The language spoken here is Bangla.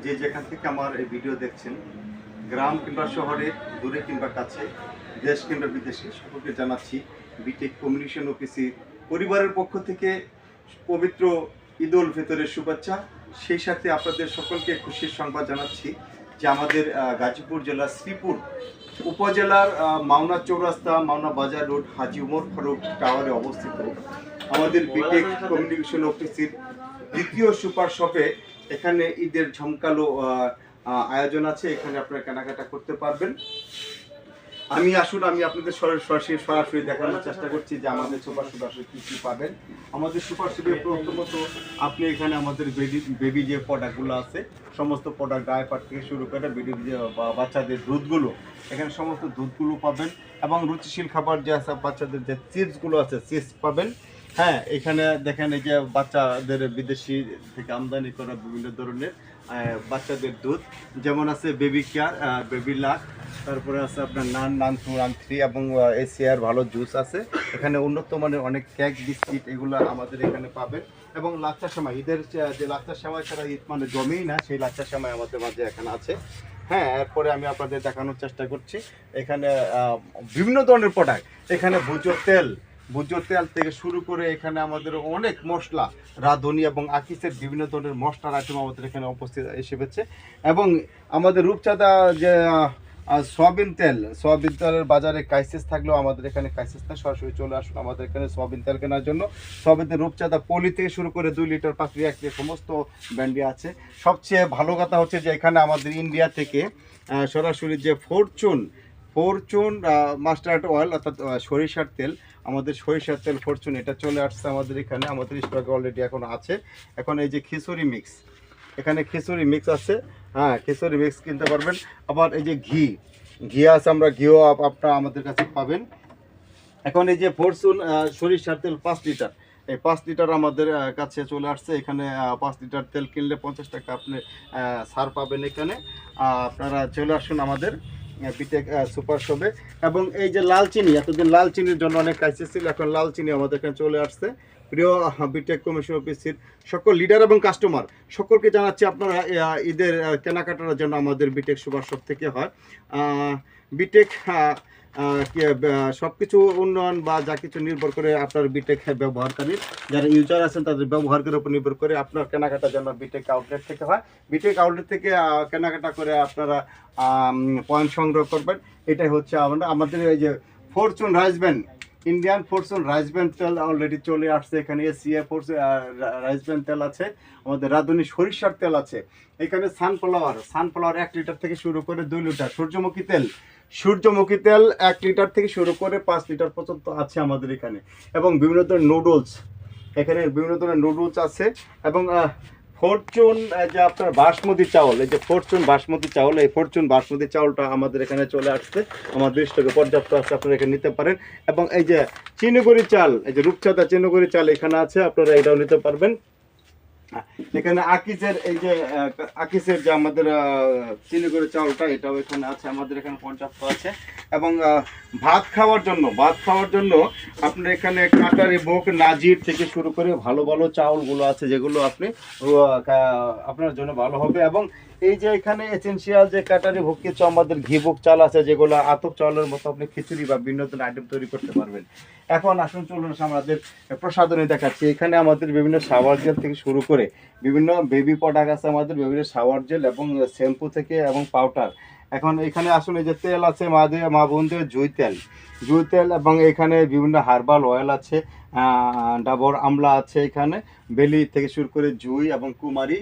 যে যেখান থেকে আমার এই ভিডিও দেখছেন, গ্রাম কিংবা শহরে, দূরে কিংবা কাছে, দেশ কিংবা বিদেশে, সকলকে জানাচ্ছি বিটেক কমিউনিকেশন অফিসের পরিবারের পক্ষ থেকে পবিত্র ঈদ উল ফিতরের শুভেচ্ছা। সেই সাথে আপনাদের সকলকে খুশির সংবাদ জানাচ্ছি যে আমাদের গাজীপুর জেলার শ্রীপুর উপজেলার মাওনা চৌরাস্তা, মাওনা বাজার রোড, হাজি উমর ফারুক টাওয়ারে অবস্থিত আমাদের বিটেক কমিউনিকেশন অফিসের দ্বিতীয় সুপার শপে এখানে ঈদের ঝমকালো আয়োজন আছে। এখানে আপনারা কেনাকাটা করতে পারবেন। আমি আপনাদের সরাসরি দেখানোর চেষ্টা করছি যে আমাদের সুপার শপে আসলে কী কী পাবেন। আমাদের সুপার শপে প্রথমত আপনি এখানে আমাদের বেবি যে প্রোডাক্টগুলো আছে, সমস্ত প্রোডাক্ট ডায়পার থেকে শুরু করে বেবি যে বাচ্চাদের দুধগুলো, এখানে সমস্ত দুধগুলো পাবেন এবং রুচিশীল খাবার যে আছে, বাচ্চাদের যে চিপসগুলো আছে, চিপস পাবেন। হ্যাঁ, এখানে দেখেন এই যে বাচ্চাদের বিদেশি থেকে আমদানি করা বিভিন্ন ধরনের বাচ্চাদের দুধ, যেমন আছে বেবি কেয়ার, বেবি লাক, তারপরে আছে আপনার নান 2, নান 3 এবং এশিয়ার ভালো জুস আছে। এখানে উন্নত মানের অনেক কেক, বিস্কিট এগুলো আমাদের এখানে পাবেন। এবং লাচ্চা সেমাই, ঈদের যে লাচ্চা সেমাই ছাড়া ঈদ মানে জমেই না, সেই লাচ্চা সেমাই আমাদের মাঝে এখানে আছে। হ্যাঁ, এরপরে আমি আপনাদের দেখানোর চেষ্টা করছি এখানে বিভিন্ন ধরনের প্রোডাক্ট। এখানে ভুজো তেল থেকে শুরু করে এখানে আমাদের অনেক মশলা, রাঁধুনি এবং আকিসের বিভিন্ন ধরনের মশলার আইটেম আমাদের এখানে উপস্থিত এসেছে। এবং আমাদের রূপচাঁদা যে সয়াবিন তেলের বাজারে ক্রাইসিস থাকলেও আমাদের এখানে ক্রাইসিস না, সরাসরি চলে আসুন আমাদের এখানে সয়াবিন তেল কেনার জন্য। সয়াবিন তেল রূপচাঁদা পলি থেকে শুরু করে 2 লিটার, 5 লিটার, 1 লিটার সমস্ত ব্র্যান্ডই আছে। সবচেয়ে ভালো কথা হচ্ছে যে এখানে আমাদের ইন্ডিয়া থেকে সরাসরি যে ফরচুন মাস্টার্ড অয়েল অর্থাৎ সরিষার তেল, আমাদের সরিষার তেল ফরচুন, এটা চলে আসছে আমাদের এখানে, আমাদের স্টকে অলরেডি এখন আছে। এখন এই যে খিচুড়ি মিক্স, এখানে খিচুড়ি মিক্স আছে। হ্যাঁ, খিচুড়ি মিক্স কিনতে পারবেন। আবার এই যে ঘি আছে, আমরা ঘিও আপনারা আমাদের কাছে পাবেন। এখন এই যে ফরচুন সরিষার তেল 5 লিটার, এই 5 লিটার আমাদের কাছে চলে আসছে। এখানে 5 লিটার তেল কিনলে 50 টাকা আপনি ছাড় পাবেন এখানে। আপনারা চলে আসুন আমাদের বিটেক সুপার শপে। এবং এই যে লাল চিনি, এতদিন লাল চিনির জন্য অনেক ক্রাইসিস ছিল, এখন লাল চিনি আমাদের এখানে চলে আসছে। প্রিয় বিটেক কমিউনিকেশন অফিসের সকল লিডার এবং কাস্টমার সকলকে জানাচ্ছি আপনারা ঈদের কেনাকাটার জন্য আমাদের বিটেক সুপার শপ থেকে হয়। বিটেক সব কিছু উন্নয়ন বা যা কিছু নির্ভর করে আপনার বিটেক ব্যবহারকারীর যারা ইউজার আছেন তাদের ব্যবহারের উপর নির্ভর করে আপনার কেনাকাটার জন্য বিটেক আউটলেট থেকে হয়। বিটেক আউটলেট থেকে কেনাকাটা করে আপনারা পয়েন্ট সংগ্রহ করবেন। এটাই হচ্ছে আমাদের এই যে Fortune rice brand, Indian Fortune rice brand তেল অলরেডি চলে আসছে এখানে। এশিয়া ফরচুন রাইস ব্র্যান্ড তেল আছে, আমাদের রাঁধুনি সরিষার তেল আছে, এখানে সানফ্লাওয়ার 1 লিটার থেকে শুরু করে 2 লিটার, সূর্যমুখী তেল 1 লিটার থেকে শুরু করে 5 লিটার পর্যন্ত আছে আমাদের এখানে। এবং বিভিন্ন ধরনের নুডলস, এখানে বিভিন্ন ধরনের নুডলস আছে। এবং ফরচুন যে আপনার বাসমতি চাউল, এই যে ফরচুন বাসমতি চাউল, এই ফরচুন বাসমতি চাউলটা আমাদের এখানে চলে আসছে, আমাদের স্টকে পর্যাপ্ত আছে, আপনারা এখানে নিতে পারেন। এবং এই যে চিনিগুড়ি চাল, এই যে রূপচাঁদা চিনিগুড়ি চাল এখানে আছে, আপনারা এটাও নিতে পারবেন। এখানে আকিসের যে আমাদের চিনিগুড়ি চাউলটা, এটাও এখানে আছে, আমাদের এখানে পর্যাপ্ত আছে। এবং ভাত খাওয়ার জন্য আপনার এখানে কাটারি ভোগ, নাজির থেকে শুরু করে ভালো ভালো চাউলগুলো আছে, যেগুলো আপনার জন্য ভালো হবে। এবং এই যে এখানে এসেনশিয়াল যে কাটারি ভোগ কিছু আমাদের ঘি ভোগ চাল আছে, যেগুলো আতপ চাউলের মতো আপনি খিচুড়ি বা বিভিন্ন ধরনের আইটেম তৈরি করতে পারবেন। এখন আসুন চলুন আমাদের প্রসাধনী দেখাচ্ছি। এখানে আমাদের বিভিন্ন শাওয়ার জেল থেকে শুরু করে বিভিন্ন বেবি প্রোডাক্ট আছে, আমাদের বিভিন্ন শাওয়ার জেল এবং শ্যাম্পু থেকে এবং পাউডার। এখন এখানে আসলে যে তেল আছে মা বোনদের জুই তেল, এবং এখানে বিভিন্ন হার্বাল অয়েল আছে, ডাবর আমলা আছে, এখানে বেলি থেকে শুরু করে জুই এবং কুমারী।